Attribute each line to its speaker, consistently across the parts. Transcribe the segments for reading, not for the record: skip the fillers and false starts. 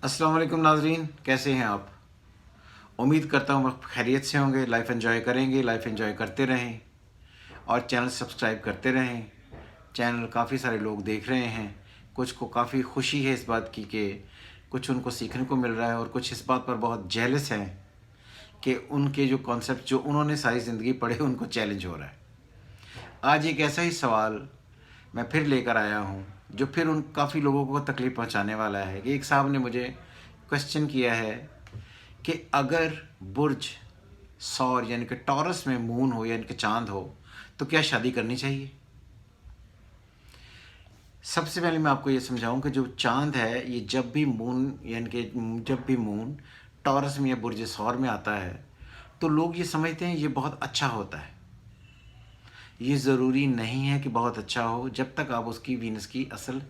Speaker 1: अस्सलाम वालेकुम नाजरीन, कैसे हैं आप? उम्मीद करता हूँ आप खैरियत से होंगे, लाइफ एंजॉय करेंगे, लाइफ एंजॉय करते रहें और चैनल सब्सक्राइब करते रहें। चैनल काफ़ी सारे लोग देख रहे हैं, कुछ को काफ़ी खुशी है इस बात की कि कुछ उनको सीखने को मिल रहा है और कुछ इस बात पर बहुत जेलस हैं कि उनके जो कॉन्सेप्ट जो उन्होंने सारी ज़िंदगी पढ़े उनको चैलेंज हो रहा है। आज एक ऐसा ही सवाल मैं फिर लेकर आया हूँ जो फिर उन काफ़ी लोगों को तकलीफ़ पहुँचाने वाला है कि एक साहब ने मुझे क्वेश्चन किया है कि अगर बुर्ज सौर यानी कि टॉरस में मून हो यानी कि चांद हो तो क्या शादी करनी चाहिए। सबसे पहले मैं आपको ये समझाऊं कि जो चांद है ये जब भी मून यानी कि जब भी मून टॉरस में या बुर्ज सौर में आता है तो लोग ये समझते हैं ये बहुत अच्छा होता है। ये ज़रूरी नहीं है कि बहुत अच्छा हो जब तक आप उसकी वीनस की असल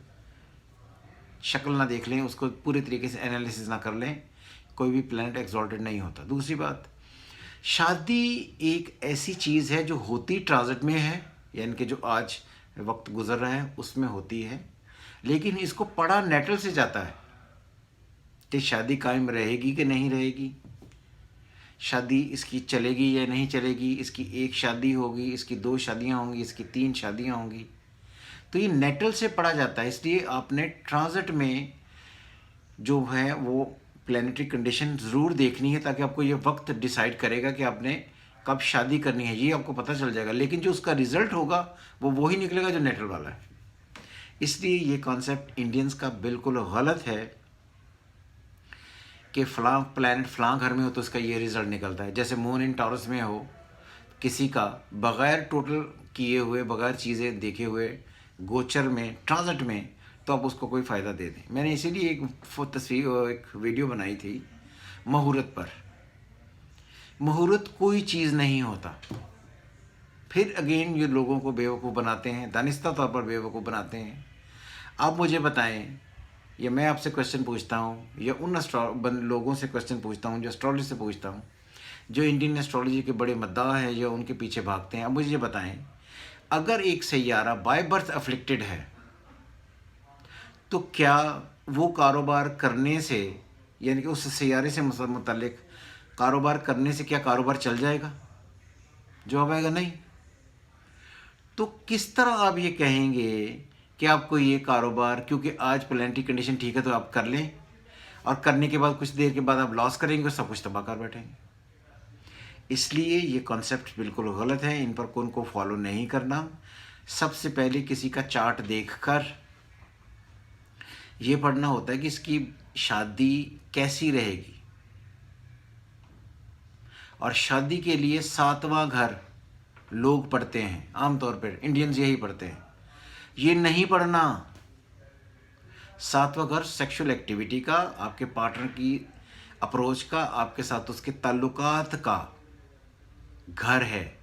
Speaker 1: शक्ल ना देख लें, उसको पूरे तरीके से एनालिसिस ना कर लें। कोई भी प्लैनेट एक्सॉल्टेड नहीं होता। दूसरी बात, शादी एक ऐसी चीज़ है जो होती ट्रांजिट में है, यानी कि जो आज वक्त गुजर रहा है उसमें होती है, लेकिन इसको पढ़ा नेटल से जाता है कि शादी कायम रहेगी कि नहीं रहेगी, शादी इसकी चलेगी या नहीं चलेगी, इसकी एक शादी होगी, इसकी दो शादियां होंगी, इसकी तीन शादियां होंगी। तो ये नेटल से पढ़ा जाता है। इसलिए आपने ट्रांजिट में जो है वो प्लानिटरी कंडीशन ज़रूर देखनी है ताकि आपको ये वक्त डिसाइड करेगा कि आपने कब शादी करनी है, ये आपको पता चल जाएगा। लेकिन जो उसका रिज़ल्ट होगा वो वही निकलेगा जो नेटल वाला है। इसलिए ये कॉन्सेप्ट इंडियंस का बिल्कुल गलत है कि फ़लाँ प्लानट फ़लाँ घर में हो तो उसका ये रिज़ल्ट निकलता है। जैसे मून इन टॉरस में हो किसी का, बग़ैर टोटल किए हुए, बग़ैर चीज़ें देखे हुए गोचर में ट्रांजिट में, तो आप उसको कोई फ़ायदा दे दें। मैंने इसीलिए एक वीडियो बनाई थी मुहूर्त पर। मुहूर्त कोई चीज़ नहीं होता। फिर अगेन ये लोगों को बेवकूफ़ बनाते हैं, दानिस्ता तौर पर बेवकूफ़ बनाते हैं। आप मुझे बताएं, या मैं आपसे क्वेश्चन पूछता हूँ या उन लोगों से क्वेश्चन पूछता हूँ जो एस्ट्रोलॉजी से पूछता हूँ, जो इंडियन एस्ट्रोलॉजी के बड़े मद्दाह हैं या उनके पीछे भागते हैं। अब मुझे ये बताएं, अगर एक सैयारा बाय बर्थ अफ्लिक्टेड है तो क्या वो कारोबार करने से, यानी कि उस सैयारे से मुतल्लिक कारोबार करने से क्या कारोबार चल जाएगा? जवाब आएगा नहीं। तो किस तरह आप ये कहेंगे कि आपको ये कारोबार, क्योंकि आज प्लानिटरी कंडीशन ठीक है तो आप कर लें, और करने के बाद कुछ देर के बाद आप लॉस करेंगे और सब कुछ तबाह कर बैठेंगे। इसलिए ये कॉन्सेप्ट बिल्कुल गलत है, इन पर कौन को फॉलो नहीं करना। सबसे पहले किसी का चार्ट देखकर ये पढ़ना होता है कि इसकी शादी कैसी रहेगी, और शादी के लिए सातवां घर लोग पढ़ते हैं, आमतौर पर इंडियंस यही पढ़ते हैं। ये नहीं पढ़ना। सातवां घर सेक्सुअल एक्टिविटी का, आपके पार्टनर की अप्रोच का, आपके साथ उसके ताल्लुकात का घर है।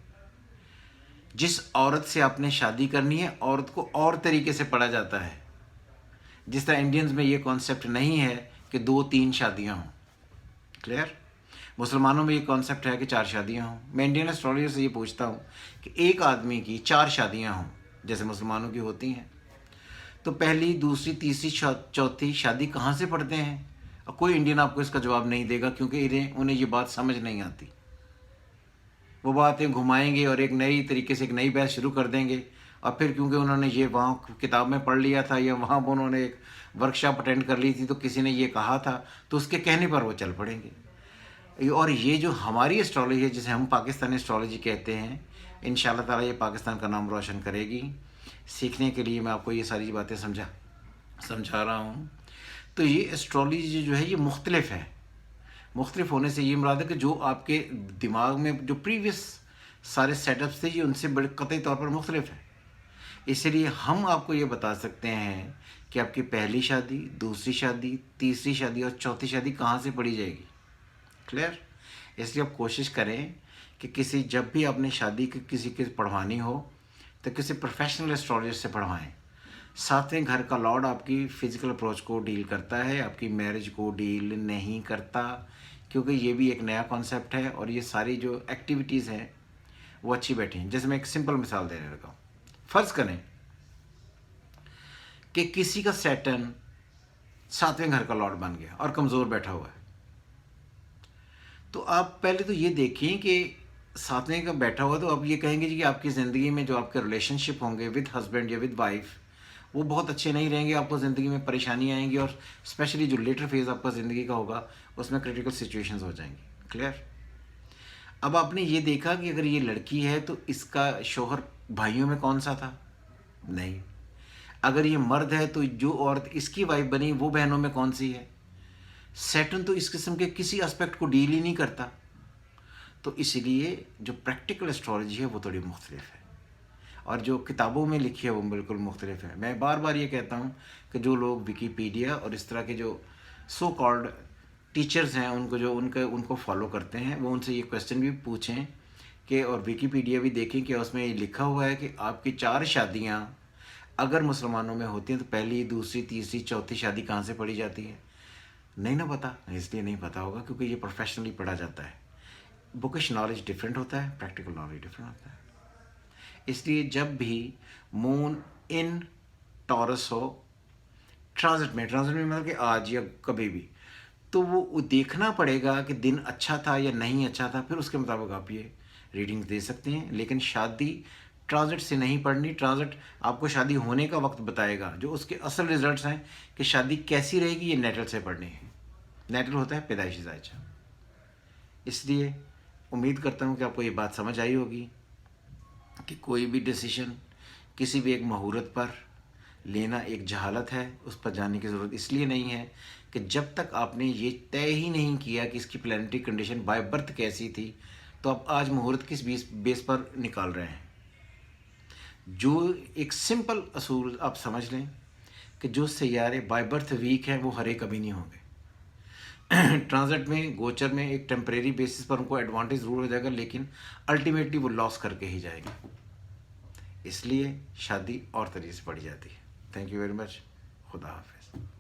Speaker 1: जिस औरत से आपने शादी करनी है, औरत को और तरीके से पढ़ा जाता है। जिस तरह इंडियंस में ये कॉन्सेप्ट नहीं है कि दो तीन शादियां हों। क्लियर? मुसलमानों में ये कॉन्सेप्ट है कि चार शादियां हों। मैं इंडियन एस्ट्रोलॉजर से ये पूछता हूँ कि एक आदमी की चार शादियां हों जैसे मुसलमानों की होती हैं, तो पहली, दूसरी, तीसरी, चौथी शादी कहाँ से पढ़ते हैं? और कोई इंडियन आपको इसका जवाब नहीं देगा, क्योंकि उन्हें ये बात समझ नहीं आती। वो बातें घुमाएंगे और एक नई तरीके से एक नई बहस शुरू कर देंगे, और फिर क्योंकि उन्होंने ये वहाँ किताब में पढ़ लिया था या वहाँ उन्होंने एक वर्कशॉप अटेंड कर ली थी तो किसी ने ये कहा था, तो उसके कहने पर वो चल पड़ेंगे। और ये जो हमारी एस्ट्रोलॉजी है, जिसे हम पाकिस्तानी एस्ट्रोलॉजी कहते हैं, इंशाल्लाह ताला ये पाकिस्तान का नाम रोशन करेगी। सीखने के लिए मैं आपको ये सारी बातें समझा रहा हूँ। तो ये एस्ट्रोलॉजी जो है ये मुख्तलिफ है। मुख्तलिफ होने से ये मुराद है कि जो आपके दिमाग में जो प्रीवियस सारे सेटअप्स थे ये उनसे बड़े कतई तौर पर मुख्तलिफ है। इसलिए हम आपको ये बता सकते हैं कि आपकी पहली शादी, दूसरी शादी, तीसरी शादी और चौथी शादी कहाँ से पढ़ी जाएगी। क्लियर? इसलिए आप कोशिश करें कि जब भी आपने शादी किसी की पढ़वानी हो तो किसी प्रोफेशनल एस्ट्रोलॉजर से पढ़वाएं। सातवें घर का लॉर्ड आपकी फिजिकल अप्रोच को डील करता है, आपकी मैरिज को डील नहीं करता, क्योंकि ये भी एक नया कॉन्सेप्ट है और ये सारी जो एक्टिविटीज़ हैं वो अच्छी बैठी हैं। जैसे मैं एक सिंपल मिसाल देने लगा हूँ। फ़र्ज़ करें कि किसी का सैटर्न 7वें घर का लॉर्ड बन गया और कमज़ोर बैठा हुआ है। तो आप पहले तो ये देखें कि 7वें का बैठा हुआ, तो आप ये कहेंगे जी कि आपकी ज़िंदगी में जो आपके रिलेशनशिप होंगे विद हस्बैंड या विद वाइफ वो बहुत अच्छे नहीं रहेंगे, आपको ज़िंदगी में परेशानी आएंगी और स्पेशली जो लेटर फेज़ आपका ज़िंदगी का होगा उसमें क्रिटिकल सिचुएशंस हो जाएंगी। क्लियर? अब आपने ये देखा कि अगर ये लड़की है तो इसका शौहर भाइयों में कौन सा था? नहीं। अगर ये मर्द है तो जो औरत इसकी वाइफ बनी वो बहनों में कौन सी है? सैटर्न तो इस किस्म के किसी एस्पेक्ट को डील ही नहीं करता। तो इसीलिए जो प्रैक्टिकल एस्ट्रोलॉजी है वो थोड़ी मुख्तलिफ है और जो किताबों में लिखी है वो बिल्कुल मुख्तलिफ है। मैं बार बार ये कहता हूँ कि जो लोग विकीपीडिया और इस तरह के जो सो कॉल्ड टीचर्स हैं उनको फॉलो करते हैं वो उनसे ये क्वेश्चन भी पूछें कि और विकीपीडिया भी देखें कि उसमें ये लिखा हुआ है कि आपकी 4 शादियाँ अगर मुसलमानों में होती हैं तो पहली, दूसरी, तीसरी, चौथी शादी कहाँ से पढ़ी जाती है? नहीं ना पता, इसलिए नहीं पता होगा क्योंकि ये प्रोफेशनली पढ़ा जाता है। बुकिश नॉलेज डिफरेंट होता है, प्रैक्टिकल नॉलेज डिफरेंट होता है। इसलिए जब भी मून इन टॉरस हो ट्रांजिट में मतलब कि आज या कभी भी, तो वो देखना पड़ेगा कि दिन अच्छा था या नहीं अच्छा था, फिर उसके मुताबिक आप ये रीडिंग दे सकते हैं। लेकिन शादी ट्रांजिट से नहीं पढ़नी। ट्रांजिट आपको शादी होने का वक्त बताएगा, जो उसके असल रिजल्ट्स हैं कि शादी कैसी रहेगी ये नेटल से पढ़नी है। नेटल होता है पैदाइशी जायजा। इसलिए उम्मीद करता हूँ कि आपको ये बात समझ आई होगी कि कोई भी डिसीजन किसी भी एक मुहूर्त पर लेना एक जहालत है, उस पर जाने की ज़रूरत इसलिए नहीं है कि जब तक आपने ये तय ही नहीं किया कि इसकी प्लानिटरी कंडीशन बाय बर्थ कैसी थी, तो आप आज मुहूर्त किस बेस पर निकाल रहे हैं। जो एक सिंपल असूल आप समझ लें कि जो सैयारे बाय बर्थ वीक हैं वो हरे कभी नहीं होंगे। ट्रांजिट में, गोचर में एक टेम्परेरी बेसिस पर उनको एडवांटेज ज़रूर हो जाएगा, लेकिन अल्टीमेटली वो लॉस करके ही जाएगी। इसलिए शादी और तरीके से पड़ी जाती है। Thank you very much. खुदा हाफिज़।